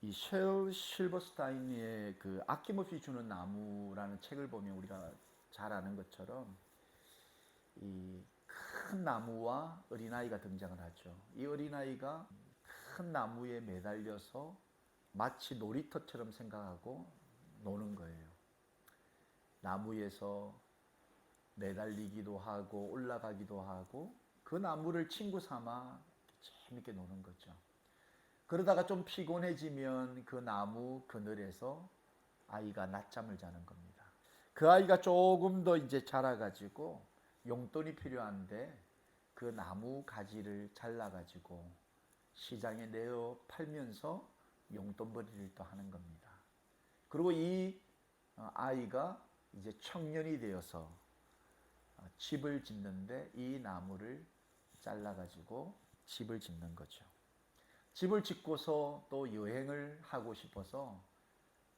이 쉘 실버스타인의 그 아낌없이 주는 나무라는 책을 보면 우리가 잘 아는 것처럼 이 큰 나무와 어린아이가 등장을 하죠. 이 어린아이가 큰 나무에 매달려서 마치 놀이터처럼 생각하고 노는 거예요. 나무에서 매달리기도 하고 올라가기도 하고 그 나무를 친구 삼아 재밌게 노는 거죠. 그러다가 좀 피곤해지면 그 나무 그늘에서 아이가 낮잠을 자는 겁니다. 그 아이가 조금 더 이제 자라가지고 용돈이 필요한데 그 나무 가지를 잘라가지고 시장에 내어 팔면서 용돈벌이를 또 하는 겁니다. 그리고 이 아이가 이제 청년이 되어서 집을 짓는데 이 나무를 잘라가지고 집을 짓는 거죠. 집을 짓고서 또 여행을 하고 싶어서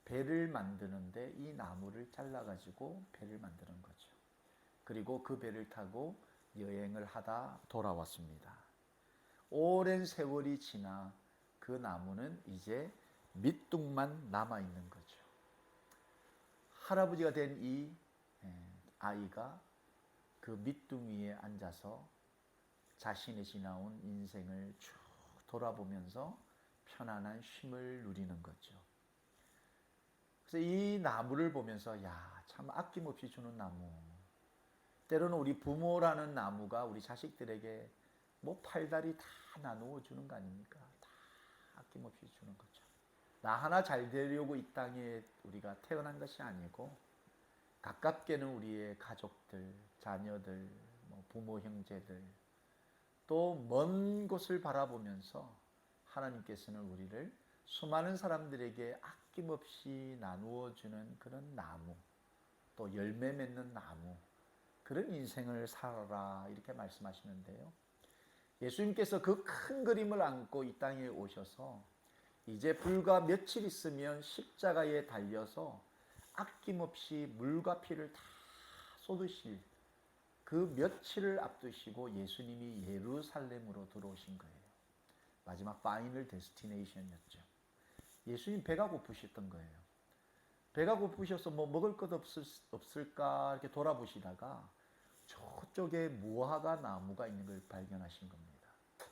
배를 만드는데 이 나무를 잘라가지고 배를 만드는 거죠. 그리고 그 배를 타고 여행을 하다 돌아왔습니다. 오랜 세월이 지나 그 나무는 이제 밑둥만 남아있는 거죠. 할아버지가 된 이 아이가 그 밑둥 위에 앉아서 자신의 지나온 인생을 쭉 돌아보면서 편안한 쉼을 누리는 거죠. 그래서 이 나무를 보면서 야, 참 아낌없이 주는 나무. 때로는 우리 부모라는 나무가 우리 자식들에게 뭐 팔다리 다 나누어 주는 거 아닙니까? 다 아낌없이 주는 거죠. 나 하나 잘 되려고 이 땅에 우리가 태어난 것이 아니고 가깝게는 우리의 가족들, 자녀들, 뭐 부모, 형제들 또 먼 곳을 바라보면서 하나님께서는 우리를 수많은 사람들에게 아낌없이 나누어 주는 그런 나무, 또 열매 맺는 나무, 그런 인생을 살아라 이렇게 말씀하시는데요. 예수님께서 그 큰 그림을 안고 이 땅에 오셔서 이제 불과 며칠 있으면 십자가에 달려서 아낌없이 물과 피를 다 쏟으실 그 며칠을 앞두시고 예수님이 예루살렘으로 들어오신 거예요. 마지막 파이널 데스티네이션이었죠. 예수님 배가 고프셨던 거예요. 배가 고프셔서 뭐 먹을 것 없을까 이렇게 돌아보시다가 저쪽에 무화과 나무가 있는 걸 발견하신 겁니다.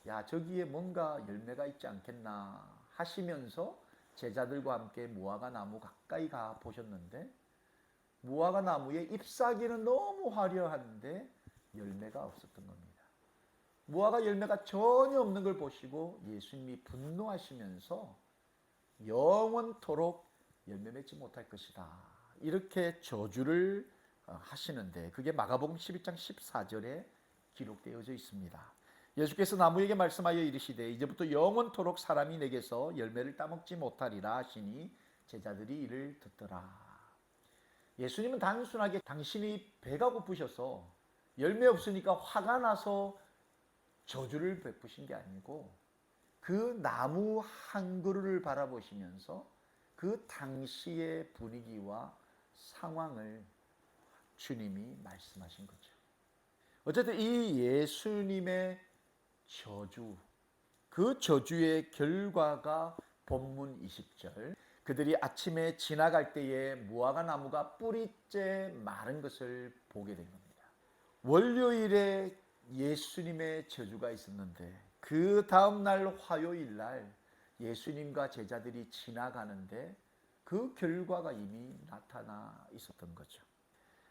야, 저기에 뭔가 열매가 있지 않겠나 하시면서 제자들과 함께 무화과 나무 가까이 가 보셨는데 무화과 나무의 잎사귀는 너무 화려한데 열매가 없었던 겁니다. 무화과 열매가 전혀 없는 걸 보시고 예수님이 분노하시면서 영원토록 열매 맺지 못할 것이다. 이렇게 저주를 하시는데 그게 마가복음 11장 14절에 기록되어져 있습니다. 예수께서 나무에게 말씀하여 이르시되 이제부터 영원토록 사람이 내게서 열매를 따먹지 못하리라 하시니 제자들이 이를 듣더라. 예수님은 단순하게 당신이 배가 고프셔서 열매 없으니까 화가 나서 저주를 베푸신 게 아니고 그 나무 한 그루를 바라보시면서 그 당시의 분위기와 상황을 주님이 말씀하신 거죠. 어쨌든 이 예수님의 저주, 그 저주의 결과가 본문 20절. 그들이 아침에 지나갈 때에 무화과 나무가 뿌리째 마른 것을 보게 된 겁니다. 월요일에 예수님의 저주가 있었는데 그 다음날 화요일 날 예수님과 제자들이 지나가는데 그 결과가 이미 나타나 있었던 거죠.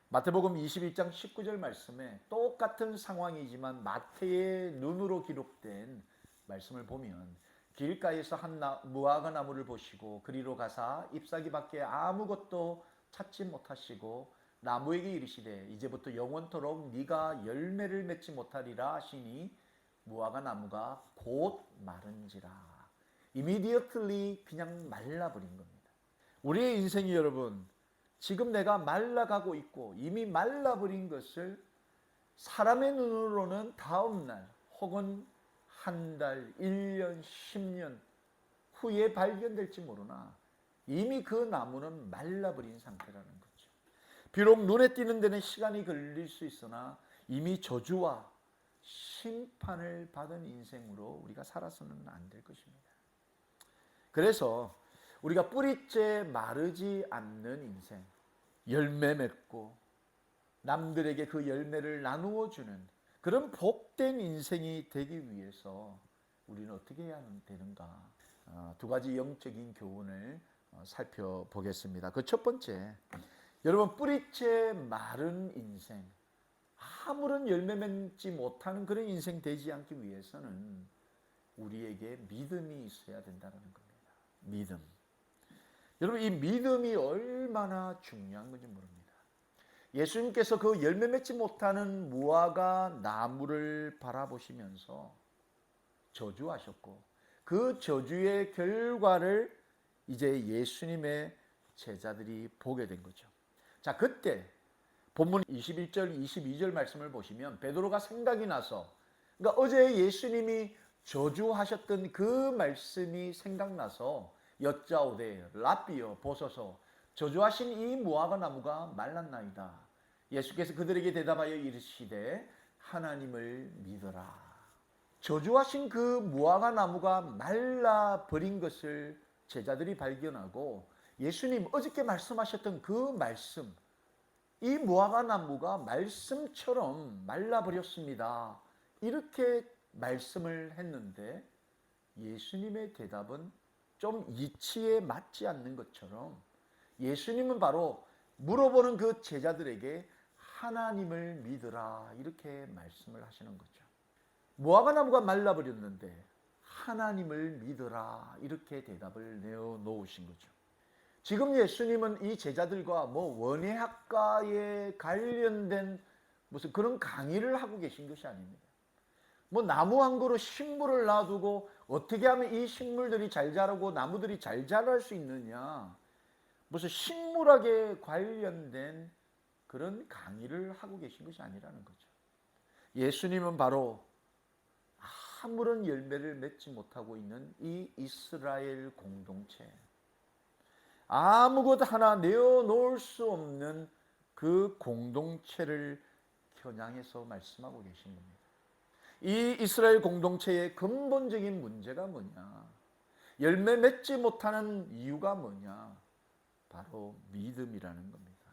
마태복음 21장 19절 말씀에 똑같은 상황이지만 마태의 눈으로 기록된 말씀을 보면 길가에서 한 무화과 나무를 보시고 그리로 가사 잎사귀밖에 아무것도 찾지 못하시고 나무에게 이르시되 이제부터 영원토록 네가 열매를 맺지 못하리라 하시니 무화과 나무가 곧 마른지라. immediately 그냥 말라버린 겁니다. 우리의 인생이 여러분 지금 내가 말라가고 있고 이미 말라버린 것을 사람의 눈으로는 다음날 혹은 한 달, 1년, 10년 후에 발견될지 모르나 이미 그 나무는 말라버린 상태라는 거죠. 비록 눈에 띄는 데는 시간이 걸릴 수 있으나 이미 저주와 심판을 받은 인생으로 우리가 살아서는 안 될 것입니다. 그래서 우리가 뿌리째 마르지 않는 인생, 열매 맺고 남들에게 그 열매를 나누어 주는 그런 복된 인생이 되기 위해서 우리는 어떻게 해야 되는가? 두 가지 영적인 교훈을 살펴보겠습니다. 그 첫 번째, 여러분, 뿌리째 마른 인생, 아무런 열매 맺지 못하는 그런 인생 되지 않기 위해서는 우리에게 믿음이 있어야 된다는 겁니다. 믿음. 여러분, 이 믿음이 얼마나 중요한 건지 모릅니다. 예수님께서 그 열매 맺지 못하는 무화과 나무를 바라보시면서 저주하셨고, 그 저주의 결과를 이제 예수님의 제자들이 보게 된 거죠. 자, 그때 본문 21절, 22절 말씀을 보시면 베드로가 생각이 나서, 그러니까 어제 예수님이 저주하셨던 그 말씀이 생각나서 여짜오되 랍비여 보소서 저주하신 이 무화과 나무가 말랐나이다. 예수께서 그들에게 대답하여 이르시되 하나님을 믿어라. 저주하신 그 무화과 나무가 말라버린 것을 제자들이 발견하고 예수님 어저께 말씀하셨던 그 말씀, 이 무화과 나무가 말씀처럼 말라버렸습니다. 이렇게 말씀을 했는데 예수님의 대답은 좀 이치에 맞지 않는 것처럼 예수님은 바로 물어보는 그 제자들에게 하나님을 믿으라 이렇게 말씀을 하시는 거죠. 무화과 나무가 말라버렸는데 하나님을 믿으라 이렇게 대답을 내어놓으신 거죠. 지금 예수님은 이 제자들과 원예학과에 관련된 무슨 그런 강의를 하고 계신 것이 아닙니다. 나무 한 그루 식물을 놔두고 어떻게 하면 이 식물들이 잘 자라고 나무들이 잘 자랄 수 있느냐, 무슨 식물학에 관련된 그런 강의를 하고 계신 것이 아니라는 거죠. 예수님은 바로 아무런 열매를 맺지 못하고 있는 이 이스라엘 공동체, 아무것 하나 내어놓을 수 없는 그 공동체를 겨냥해서 말씀하고 계신 겁니다. 이 이스라엘 공동체의 근본적인 문제가 뭐냐? 열매 맺지 못하는 이유가 뭐냐? 바로 믿음이라는 겁니다.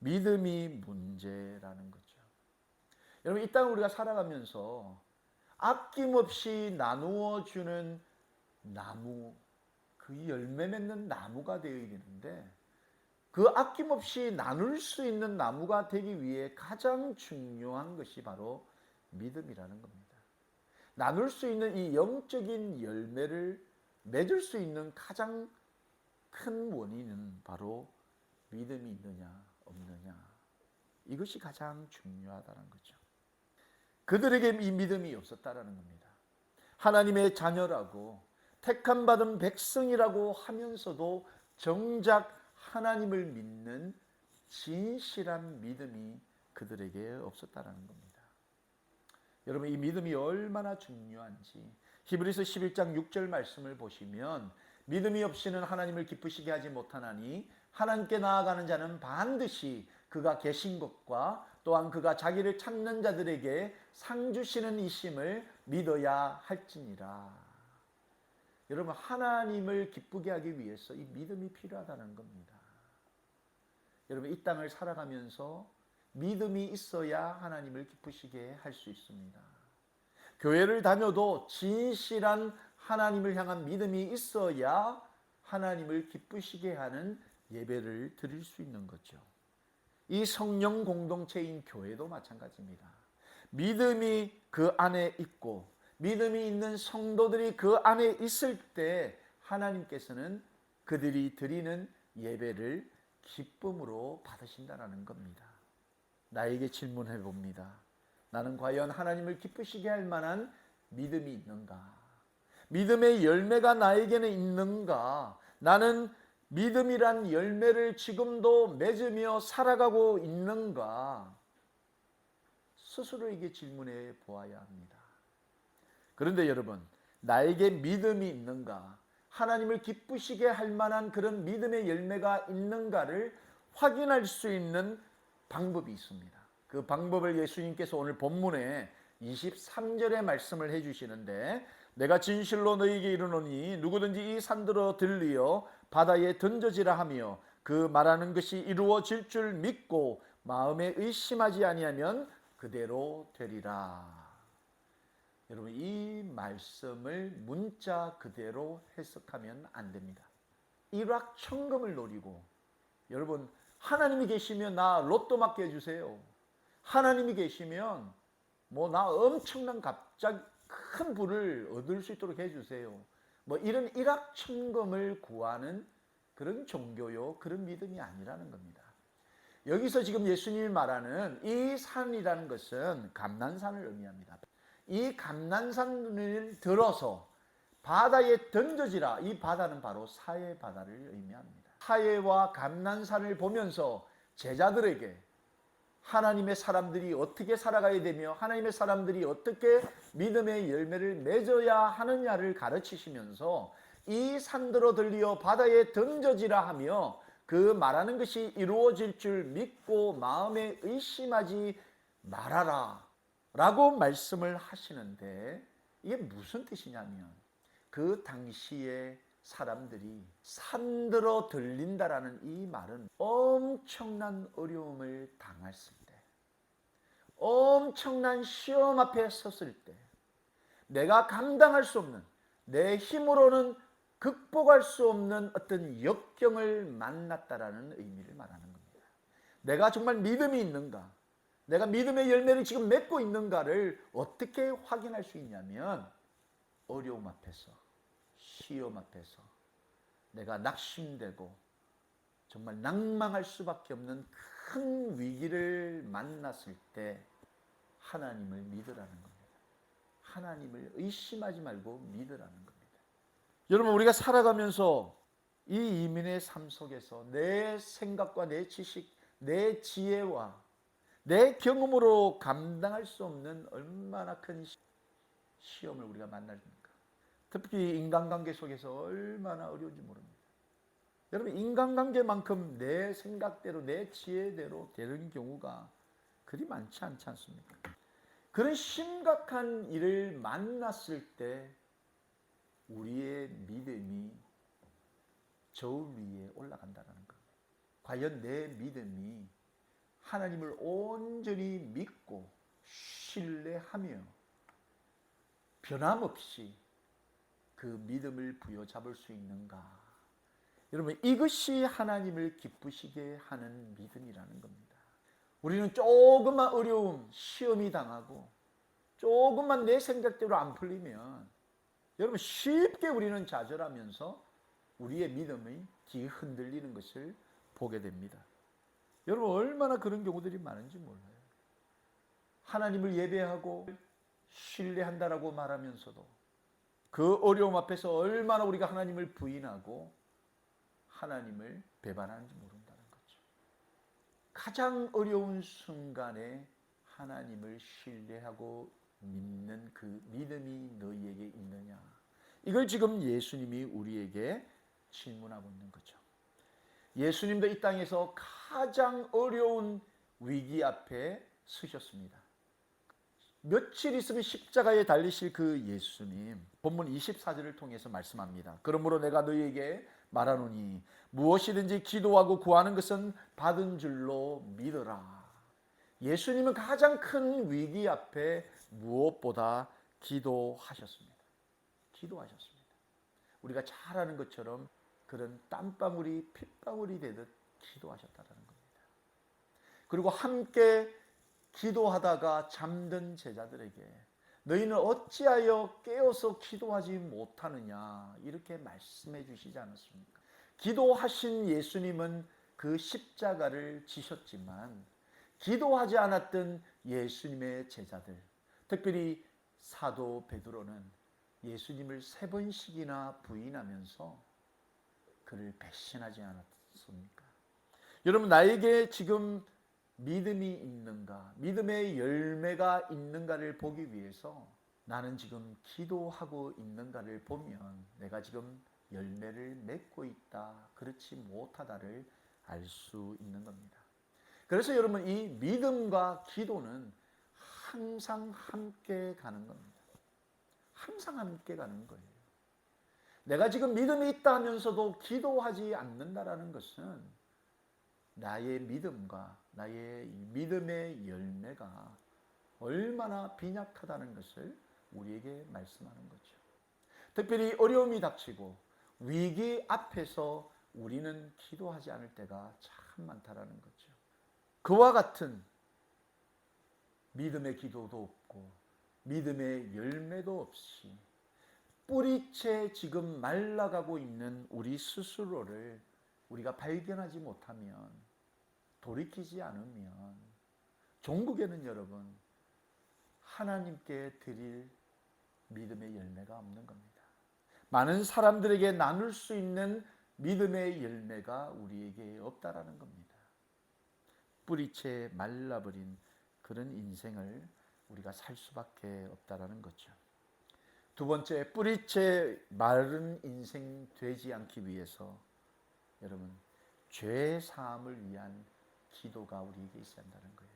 믿음이 문제라는 거죠. 여러분, 이 땅을 우리가 살아가면서 아낌없이 나누어 주는 나무, 그 열매 맺는 나무가 되어야 되는데 그 아낌없이 나눌 수 있는 나무가 되기 위해 가장 중요한 것이 바로 믿음이라는 겁니다. 나눌 수 있는 이 영적인 열매를 맺을 수 있는 가장 큰 원인은 바로 믿음이 있느냐 없느냐, 이것이 가장 중요하다는 거죠. 그들에게 이 믿음이 없었다라는 겁니다. 하나님의 자녀라고 택함 받은 백성이라고 하면서도 정작 하나님을 믿는 진실한 믿음이 그들에게 없었다라는 겁니다. 여러분, 이 믿음이 얼마나 중요한지 히브리서 11장 6절 말씀을 보시면 믿음이 없이는 하나님을 기쁘시게 하지 못하나니 하나님께 나아가는 자는 반드시 그가 계신 것과 또한 그가 자기를 찾는 자들에게 상 주시는 이심을 믿어야 할지니라. 여러분, 하나님을 기쁘게 하기 위해서 이 믿음이 필요하다는 겁니다. 여러분, 이 땅을 살아가면서 믿음이 있어야 하나님을 기쁘시게 할 수 있습니다. 교회를 다녀도 진실한 하나님을 향한 믿음이 있어야 하나님을 기쁘시게 하는 예배를 드릴 수 있는 거죠. 이 성령 공동체인 교회도 마찬가지입니다. 믿음이 그 안에 있고 믿음이 있는 성도들이 그 안에 있을 때 하나님께서는 그들이 드리는 예배를 기쁨으로 받으신다는 겁니다. 나에게 질문해 봅니다. 나는 과연 하나님을 기쁘시게 할 만한 믿음이 있는가? 믿음의 열매가 나에게는 있는가? 나는 믿음이란 열매를 지금도 맺으며 살아가고 있는가? 스스로에게 질문해 보아야 합니다. 그런데 여러분, 나에게 믿음이 있는가? 하나님을 기쁘시게 할 만한 그런 믿음의 열매가 있는가를 확인할 수 있는 방법이 있습니다. 그 방법을 예수님께서 오늘 본문에 23절에 말씀을 해주시는데 내가 진실로 너희에게 이르노니 누구든지 이 산들어 들리어 바다에 던져지라 하며 그 말하는 것이 이루어질 줄 믿고 마음에 의심하지 아니하면 그대로 되리라. 여러분, 이 말씀을 문자 그대로 해석하면 안 됩니다. 일확천금을 노리고, 여러분, 하나님이 계시면 나 로또 맞게 해주세요. 하나님이 계시면 뭐 나 엄청난 갑자기 큰 부를 얻을 수 있도록 해주세요. 뭐 이런 일확천금을 구하는 그런 종교요, 그런 믿음이 아니라는 겁니다. 여기서 지금 예수님이 말하는 이 산이라는 것은 감난산을 의미합니다. 이 감난산을 들어서 바다에 던져지라. 이 바다는 바로 사해 바다를 의미합니다. 사해와 감난산을 보면서 제자들에게 하나님의 사람들이 어떻게 살아가야 되며 하나님의 사람들이 어떻게 믿음의 열매를 맺어야 하느냐를 가르치시면서 이 산들어 들리어 바다에 던져지라 하며 그 말하는 것이 이루어질 줄 믿고 마음에 의심하지 말아라 라고 말씀을 하시는데, 이게 무슨 뜻이냐면 그 당시에 사람들이 산들어 들린다라는 이 말은 엄청난 어려움을 당했을 때, 엄청난 시험 앞에 섰을 때, 내가 감당할 수 없는, 내 힘으로는 극복할 수 없는 어떤 역경을 만났다라는 의미를 말하는 겁니다. 내가 정말 믿음이 있는가, 내가 믿음의 열매를 지금 맺고 있는가를 어떻게 확인할 수 있냐면, 어려움 앞에서, 시험 앞에서 내가 낙심되고 정말 낭망할 수밖에 없는 큰 위기를 만났을 때 하나님을 믿으라는 겁니다. 하나님을 의심하지 말고 믿으라는 겁니다. 여러분, 우리가 살아가면서 이 이민의 삶 속에서 내 생각과 내 지식, 내 지혜와 내 경험으로 감당할 수 없는 얼마나 큰 시험을 우리가 만납니까? 특히 인간관계 속에서 얼마나 어려운지 모릅니다. 여러분, 인간관계만큼 내 생각대로 내 지혜대로 되는 경우가 그리 많지 않지 않습니까? 그런 심각한 일을 만났을 때 우리의 믿음이 저울 위에 올라간다는 겁니다. 과연 내 믿음이 하나님을 온전히 믿고 신뢰하며 변함없이 그 믿음을 부여잡을 수 있는가? 여러분, 이것이 하나님을 기쁘시게 하는 믿음이라는 겁니다. 우리는 조금만 어려움, 시험이 당하고 조금만 내 생각대로 안 풀리면 여러분 쉽게 우리는 좌절하면서 우리의 믿음이 뒤흔들리는 것을 보게 됩니다. 여러분, 얼마나 그런 경우들이 많은지 몰라요. 하나님을 예배하고 신뢰한다라고 말하면서도 그 어려움 앞에서 얼마나 우리가 하나님을 부인하고 하나님을 배반하는지 모른다는 거죠. 가장 어려운 순간에 하나님을 신뢰하고 믿는 그 믿음이 너희에게 있느냐? 이걸 지금 예수님이 우리에게 질문하고 있는 거죠. 예수님도 이 땅에서 가장 어려운 위기 앞에 서셨습니다. 며칠 있으면 십자가에 달리실 그 예수님, 본문 24절을 통해서 말씀합니다. 그러므로 내가 너희에게 말하노니 무엇이든지 기도하고 구하는 것은 받은 줄로 믿어라. 예수님은 가장 큰 위기 앞에 무엇보다 기도하셨습니다. 기도하셨습니다. 우리가 잘 아는 것처럼 그런 땀방울이 핏방울이 되듯 기도하셨다는 겁니다. 그리고 함께 기도하다가 잠든 제자들에게 너희는 어찌하여 깨어서 기도하지 못하느냐 이렇게 말씀해 주시지 않았습니까? 기도하신 예수님은 그 십자가를 지셨지만 기도하지 않았던 예수님의 제자들, 특별히 사도 베드로는 예수님을 3번씩이나 부인하면서 그를 배신하지 않았습니까? 여러분, 나에게 지금 믿음이 있는가, 믿음의 열매가 있는가를 보기 위해서 나는 지금 기도하고 있는가를 보면 내가 지금 열매를 맺고 있다, 그렇지 못하다를 알 수 있는 겁니다. 그래서 여러분, 이 믿음과 기도는 항상 함께 가는 겁니다. 항상 함께 가는 거예요. 내가 지금 믿음이 있다 하면서도 기도하지 않는다라는 것은 나의 믿음과 나의 믿음의 열매가 얼마나 빈약하다는 것을 우리에게 말씀하는 거죠. 특별히 어려움이 닥치고 위기 앞에서 우리는 기도하지 않을 때가 참 많다라는 거죠. 그와 같은 믿음의 기도도 없고 믿음의 열매도 없이 뿌리채 지금 말라가고 있는 우리 스스로를 우리가 발견하지 못하면, 돌이키지 않으면 종국에는 여러분 하나님께 드릴 믿음의 열매가 없는 겁니다. 많은 사람들에게 나눌 수 있는 믿음의 열매가 우리에게 없다라는 겁니다. 뿌리채 말라버린 그런 인생을 우리가 살 수밖에 없다라는 거죠. 두 번째, 뿌리채 마른 인생 되지 않기 위해서 여러분 죄 사함을 위한 기도가 우리에게 있어야 한다는 거예요.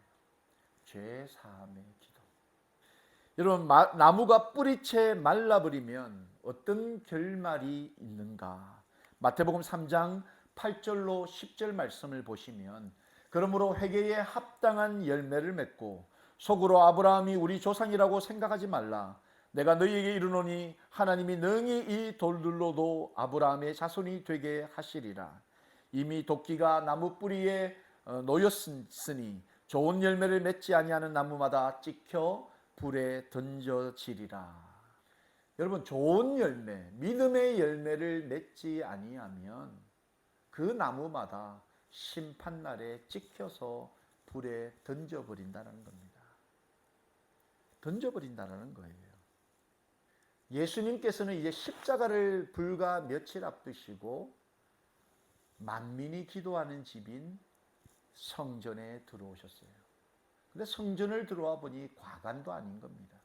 죄 사함의 기도. 여러분 나무가 뿌리채 말라버리면 어떤 결말이 있는가? 마태복음 3장 8절로 10절 말씀을 보시면 그러므로 회개에 합당한 열매를 맺고 속으로 아브라함이 우리 조상이라고 생각하지 말라. 내가 너희에게 이르노니 하나님이 능히 이 돌들로도 아브라함의 자손이 되게 하시리라. 이미 도끼가 나무 뿌리에 놓였으니 좋은 열매를 맺지 아니하는 나무마다 찍혀 불에 던져지리라. 여러분 좋은 열매, 믿음의 열매를 맺지 아니하면 그 나무마다 심판날에 찍혀서 불에 던져버린다는 겁니다. 던져버린다는 거예요. 예수님께서는 이제 십자가를 불과 며칠 앞두시고 만민이 기도하는 집인 성전에 들어오셨어요. 근데 성전을 들어와 보니 과관도 아닌 겁니다.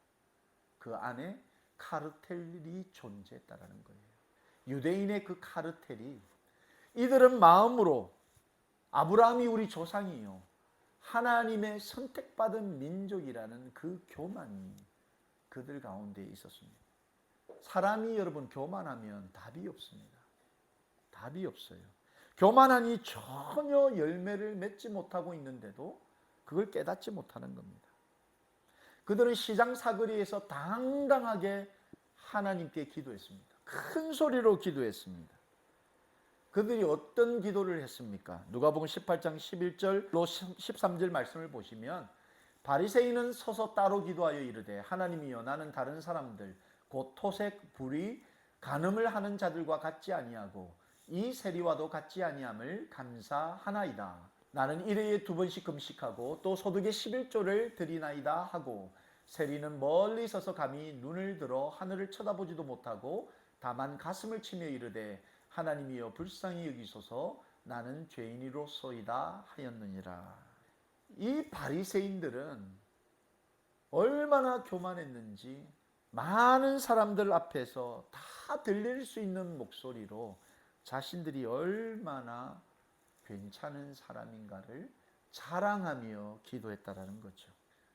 그 안에 카르텔이 존재했다는 거예요. 유대인의 그 카르텔이, 이들은 마음으로 아브라함이 우리 조상이요, 하나님의 선택받은 민족이라는 그 교만이 그들 가운데 있었습니다. 사람이 여러분 교만하면 답이 없습니다. 답이 없어요. 교만하니 전혀 열매를 맺지 못하고 있는데도 그걸 깨닫지 못하는 겁니다. 그들은 시장 사거리에서 당당하게 하나님께 기도했습니다. 큰 소리로 기도했습니다. 그들이 어떤 기도를 했습니까? 누가복음 18장 11절로 13절 말씀을 보시면 바리새인은 서서 따로 기도하여 이르되 하나님이여 나는 다른 사람들 곧 토색 불의 간음을 하는 자들과 같지 아니하고 이 세리와도 같지 아니함을 감사하나이다. 나는 일회에 2번씩 금식하고 또 소득의 11조를 드리나이다 하고 세리는 멀리 서서 감히 눈을 들어 하늘을 쳐다보지도 못하고 다만 가슴을 치며 이르되 하나님이여 불쌍히 여기소서 나는 죄인이로소이다 하였느니라. 이 바리새인들은 얼마나 교만했는지 많은 사람들 앞에서 다 들릴 수 있는 목소리로 자신들이 얼마나 괜찮은 사람인가를 자랑하며 기도했다라는 거죠.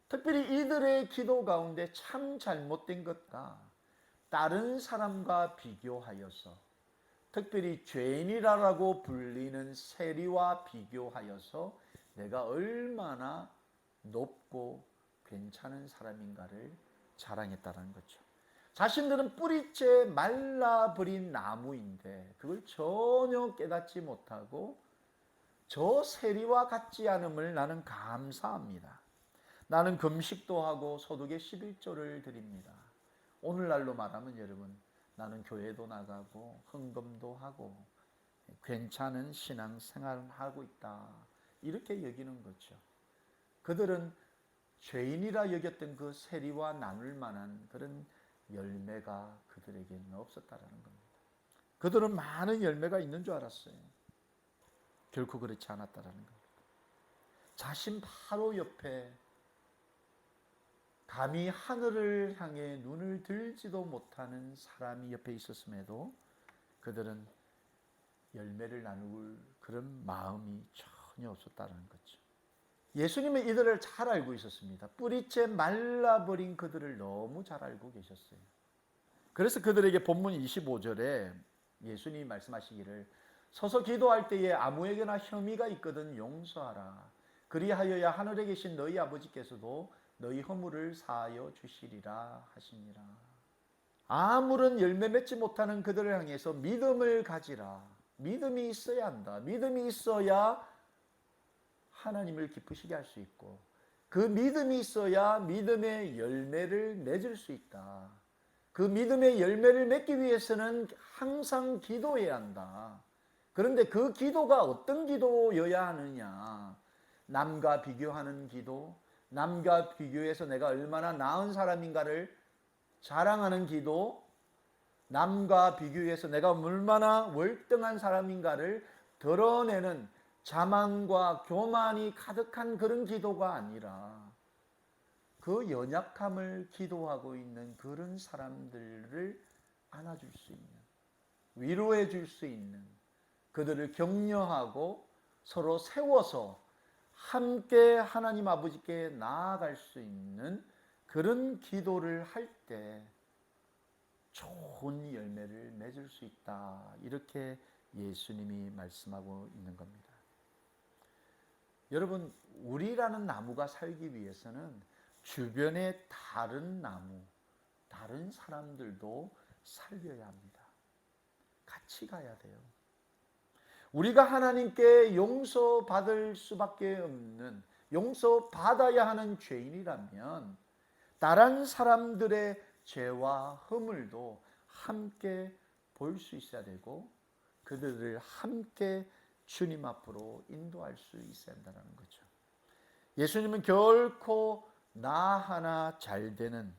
특별히 이들의 기도 가운데 참 잘못된 것과 다른 사람과 비교하여서, 특별히 죄인이라고 불리는 세리와 비교하여서 내가 얼마나 높고 괜찮은 사람인가를 자랑했다는 거죠. 자신들은 뿌리째 말라버린 나무인데 그걸 전혀 깨닫지 못하고 저 세리와 같지 않음을 나는 감사합니다. 나는 금식도 하고 소득의 11조를 드립니다. 오늘날로 말하면 여러분 나는 교회도 나가고 헌금도 하고 괜찮은 신앙생활을 하고 있다. 이렇게 여기는 거죠. 그들은 죄인이라 여겼던 그 세리와 나눌 만한 그런 열매가 그들에게는 없었다라는 겁니다. 그들은 많은 열매가 있는 줄 알았어요. 결코 그렇지 않았다라는 겁니다. 자신 바로 옆에 감히 하늘을 향해 눈을 들지도 못하는 사람이 옆에 있었음에도 그들은 열매를 나눌 그런 마음이 전혀 없었다는 거죠. 예수님은 이들을 잘 알고 있었습니다. 뿌리째 말라버린 그들을 너무 잘 알고 계셨어요. 그래서 그들에게 본문 25절에 예수님이 말씀하시기를 서서 기도할 때에 아무에게나 혐의가 있거든 용서하라. 그리하여야 하늘에 계신 너희 아버지께서도 너희 허물을 사하여 주시리라 하시니라. 아무런 열매 맺지 못하는 그들을 향해서 믿음을 가지라. 믿음이 있어야 한다. 믿음이 있어야 하나님을 기쁘시게 할 수 있고 그 믿음이 있어야 믿음의 열매를 맺을 수 있다. 그 믿음의 열매를 맺기 위해서는 항상 기도해야 한다. 그런데 그 기도가 어떤 기도여야 하느냐? 남과 비교하는 기도, 남과 비교해서 내가 얼마나 나은 사람인가를 자랑하는 기도, 남과 비교해서 내가 얼마나 월등한 사람인가를 드러내는 자만과 교만이 가득한 그런 기도가 아니라 그 연약함을 기도하고 있는 그런 사람들을 안아줄 수 있는, 위로해 줄 수 있는, 그들을 격려하고 서로 세워서 함께 하나님 아버지께 나아갈 수 있는 그런 기도를 할 때 좋은 열매를 맺을 수 있다. 이렇게 예수님이 말씀하고 있는 겁니다. 여러분, 우리라는 나무가 살기 위해서는 주변의 다른 나무, 다른 사람들도 살려야 합니다. 같이 가야 돼요. 우리가 하나님께 용서받을 수밖에 없는, 용서받아야 하는 죄인이라면 다른 사람들의 죄와 허물도 함께 볼 수 있어야 되고 그들을 함께 주님 앞으로 인도할 수 있어야 한다는 거죠. 예수님은 결코 나 하나 잘 되는,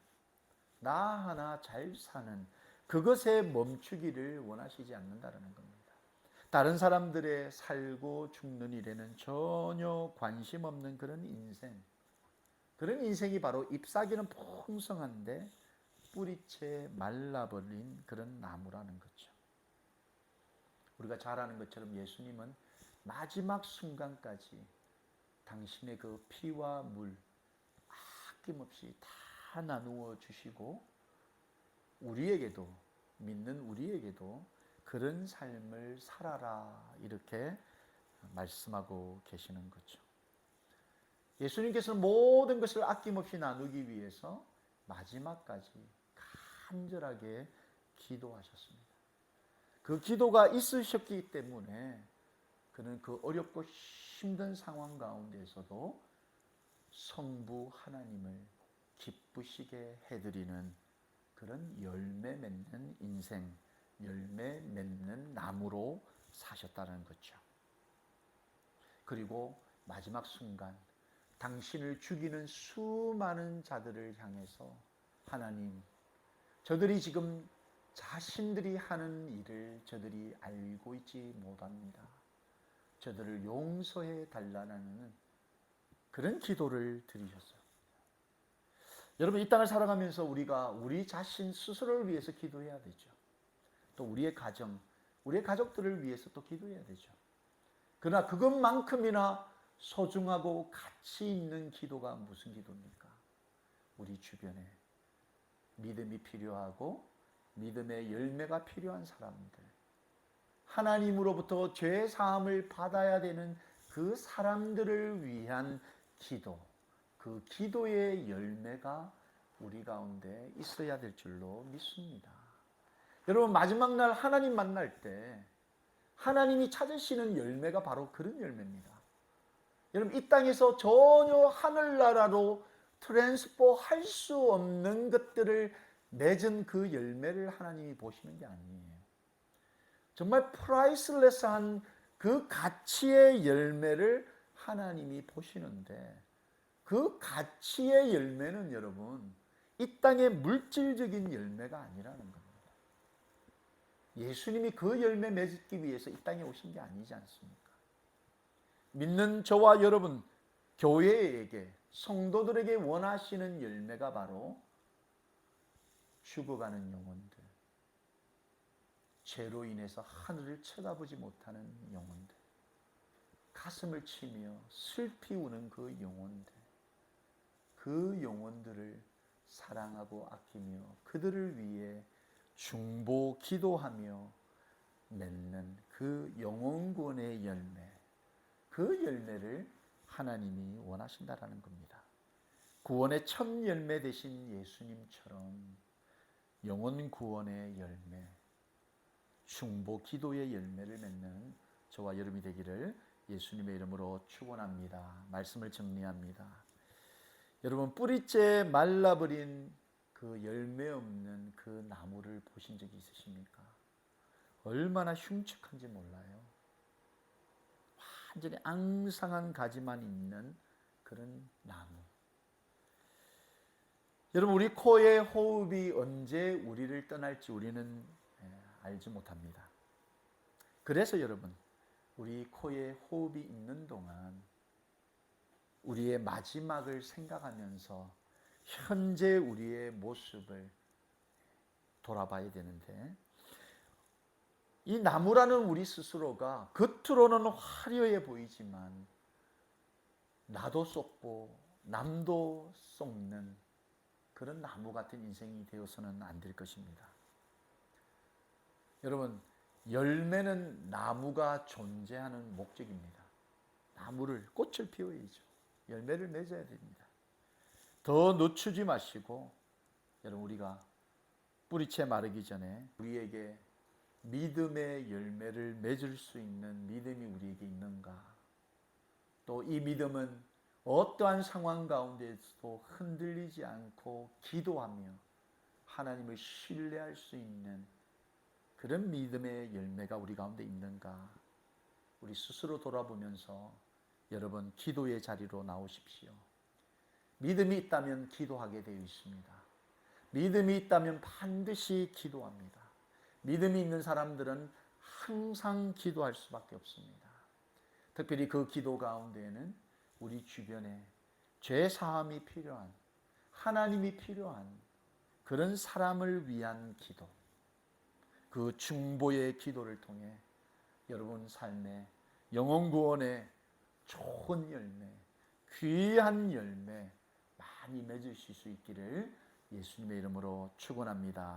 나 하나 잘 사는 그것에 멈추기를 원하시지 않는다는 겁니다. 다른 사람들의 살고 죽는 일에는 전혀 관심 없는 그런 인생, 그런 인생이 바로 잎사귀는 풍성한데 뿌리채 말라버린 그런 나무라는 거죠. 우리가 잘 아는 것처럼 예수님은 마지막 순간까지 당신의 그 피와 물 아낌없이 다 나누어 주시고 우리에게도, 믿는 우리에게도 그런 삶을 살아라 이렇게 말씀하고 계시는 거죠. 예수님께서는 모든 것을 아낌없이 나누기 위해서 마지막까지 간절하게 기도하셨습니다. 그 기도가 있으셨기 때문에 그는 그 어렵고 힘든 상황 가운데서도 성부 하나님을 기쁘시게 해드리는 그런 열매 맺는 인생, 열매 맺는 나무로 사셨다는 거죠. 그리고 마지막 순간 당신을 죽이는 수많은 자들을 향해서 하나님, 저들이 지금 자신들이 하는 일을 저들이 알고 있지 못합니다. 저들을 용서해 달라는 그런 기도를 드리셨어요. 여러분, 이 땅을 살아가면서 우리가 우리 자신 스스로를 위해서 기도해야 되죠. 또 우리의 가정, 우리의 가족들을 위해서 또 기도해야 되죠. 그러나 그것만큼이나 소중하고 가치 있는 기도가 무슨 기도입니까? 우리 주변에 믿음이 필요하고 믿음의 열매가 필요한 사람들, 하나님으로부터 죄 사함을 받아야 되는 그 사람들을 위한 기도, 그 기도의 열매가 우리 가운데 있어야 될 줄로 믿습니다. 여러분, 마지막 날 하나님 만날 때 하나님이 찾으시는 열매가 바로 그런 열매입니다. 여러분, 이 땅에서 전혀 하늘나라로 트랜스포 할 수 없는 것들을 맺은 그 열매를 하나님이 보시는 게 아니에요. 정말 프라이슬레스한 그 가치의 열매를 하나님이 보시는데 그 가치의 열매는 여러분 이 땅의 물질적인 열매가 아니라는 겁니다. 예수님이 그 열매 맺기 위해서 이 땅에 오신 게 아니지 않습니까? 믿는 저와 여러분, 교회에게, 성도들에게 원하시는 열매가 바로 죽어가는 영혼들, 죄로 인해서 하늘을 쳐다보지 못하는 영혼들, 가슴을 치며 슬피 우는 그 영혼들, 그 영혼들을 사랑하고 아끼며 그들을 위해 중보 기도하며 맺는 그 영혼 구원의 열매, 그 열매를 하나님이 원하신다라는 겁니다. 구원의 첫 열매 되신 예수님처럼 영혼 구원의 열매, 중보 기도의 열매를 맺는 저와 여러분이 되기를 예수님의 이름으로 축원합니다. 말씀을 정리합니다. 여러분, 뿌리째 말라버린 그 열매 없는 그 나무를 보신 적이 있으십니까? 얼마나 흉측한지 몰라요. 완전히 앙상한 가지만 있는 그런 나무. 여러분, 우리 코의 호흡이 언제 우리를 떠날지 우리는 알지 못합니다. 그래서 여러분, 우리 코에 호흡이 있는 동안 우리의 마지막을 생각하면서 현재 우리의 모습을 돌아봐야 되는데, 이 나무라는 우리 스스로가 겉으로는 화려해 보이지만 나도 썩고 남도 썩는 그런 나무 같은 인생이 되어서는 안 될 것입니다. 여러분, 열매는 나무가 존재하는 목적입니다. 나무를, 꽃을 피워야죠. 열매를 맺어야 됩니다. 더 늦추지 마시고, 여러분, 우리가 뿌리채 마르기 전에 우리에게 믿음의 열매를 맺을 수 있는 믿음이 우리에게 있는가? 또 이 믿음은 어떠한 상황 가운데서도 흔들리지 않고 기도하며 하나님을 신뢰할 수 있는 그런 믿음의 열매가 우리 가운데 있는가? 우리 스스로 돌아보면서 여러분, 기도의 자리로 나오십시오. 믿음이 있다면 기도하게 되어 있습니다. 믿음이 있다면 반드시 기도합니다. 믿음이 있는 사람들은 항상 기도할 수밖에 없습니다. 특별히 그 기도 가운데에는 우리 주변에 죄 사함이 필요한, 하나님이 필요한 그런 사람을 위한 기도, 그 중보의 기도를 통해 여러분 삶에 영혼 구원의 좋은 열매, 귀한 열매 많이 맺으실 수 있기를 예수님의 이름으로 축원합니다.